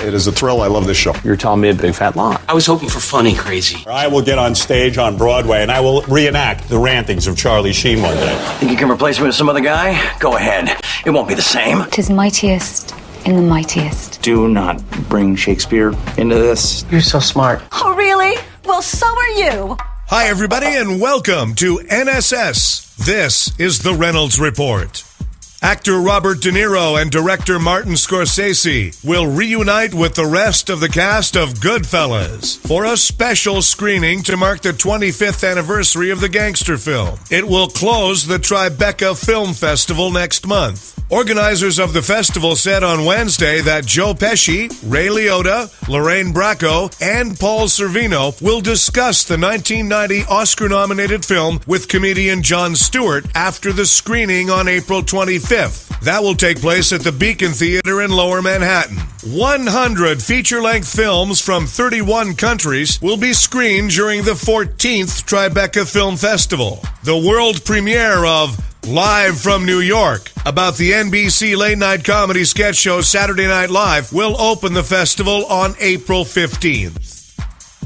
It is a thrill. I love this show. You're telling me a big fat lie. I was hoping for funny crazy. I will get on stage on Broadway and I will reenact the rantings of Charlie Sheen one day. Think you can replace me with some other guy? Go ahead. It won't be the same. 'Tis mightiest in the mightiest. Do not bring Shakespeare into this. You're so smart. Oh, really? Well, so are you. Hi, everybody, and welcome to NSS. This is the Reynolds Report. Actor Robert De Niro and director Martin Scorsese will reunite with the rest of the cast of Goodfellas for a special screening to mark the 25th anniversary of the gangster film. It will close the Tribeca Film Festival next month. Organizers of the festival said on Wednesday that Joe Pesci, Ray Liotta, Lorraine Bracco, and Paul Sorvino will discuss the 1990 Oscar-nominated film with comedian Jon Stewart after the screening on April 25th. That will take place at the Beacon Theater in Lower Manhattan. 100 feature-length films from 31 countries will be screened during the 14th Tribeca Film Festival. The world premiere of Live from New York, about the NBC late-night comedy sketch show Saturday Night Live, will open the festival on April 15th.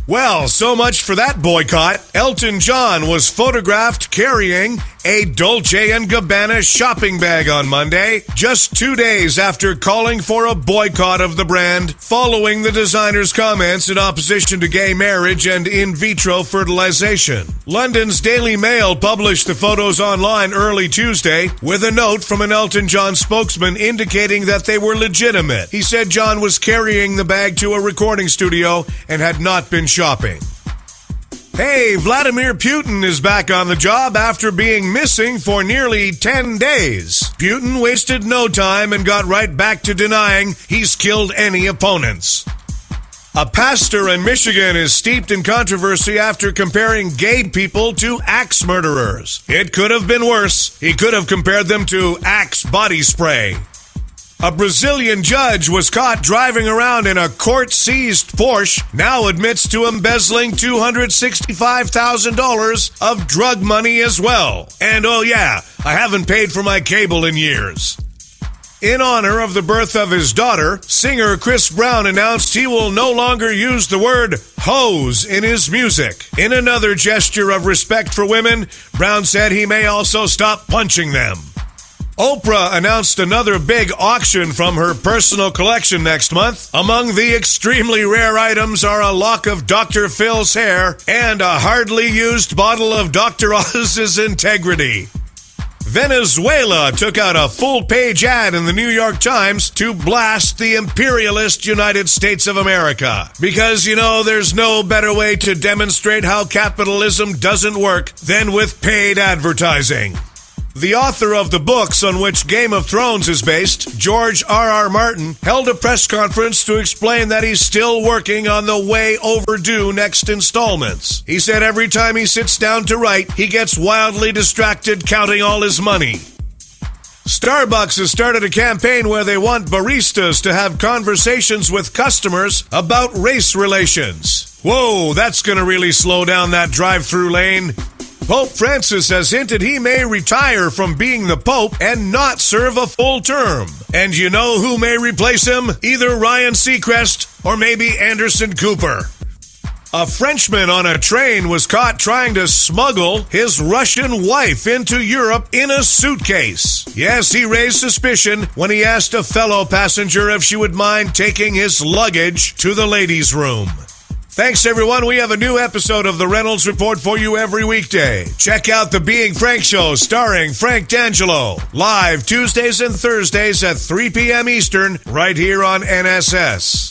Well, so much for that boycott. Elton John was photographed carrying a Dolce & Gabbana shopping bag on Monday, just 2 days after calling for a boycott of the brand following the designer's comments in opposition to gay marriage and in vitro fertilization. London's Daily Mail published the photos online early Tuesday with a note from an Elton John spokesman indicating that they were legitimate. He said John was carrying the bag to a recording studio and had not been shopping. Hey, Vladimir Putin is back on the job after being missing for nearly 10 days. Putin wasted no time and got right back to denying he's killed any opponents. A pastor in Michigan is steeped in controversy after comparing gay people to axe murderers. It could have been worse. He could have compared them to Axe body spray. A Brazilian judge was caught driving around in a court-seized Porsche, now admits to embezzling $265,000 of drug money as well. And oh yeah, I haven't paid for my cable in years. In honor of the birth of his daughter, singer Chris Brown announced he will no longer use the word hose in his music. In another gesture of respect for women, Brown said he may also stop punching them. Oprah announced another big auction from her personal collection next month. Among the extremely rare items are a lock of Dr. Phil's hair and a hardly used bottle of Dr. Oz's Integrity. Venezuela took out a full-page ad in the New York Times to blast the imperialist United States of America. Because, there's no better way to demonstrate how capitalism doesn't work than with paid advertising. The author of the books on which Game of Thrones is based, George R.R. Martin, held a press conference to explain that he's still working on the way overdue next installments. He said every time he sits down to write, he gets wildly distracted counting all his money. Starbucks has started a campaign where they want baristas to have conversations with customers about race relations. Whoa, that's going to really slow down that drive-through lane. Pope Francis has hinted he may retire from being the Pope and not serve a full term. And you know who may replace him? Either Ryan Seacrest or maybe Anderson Cooper. A Frenchman on a train was caught trying to smuggle his Russian wife into Europe in a suitcase. Yes, he raised suspicion when he asked a fellow passenger if she would mind taking his luggage to the ladies' room. Thanks, everyone. We have a new episode of the Reynolds Report for you every weekday. Check out the Being Frank Show starring Frank D'Angelo. Live Tuesdays and Thursdays at 3 p.m. Eastern, right here on NSS.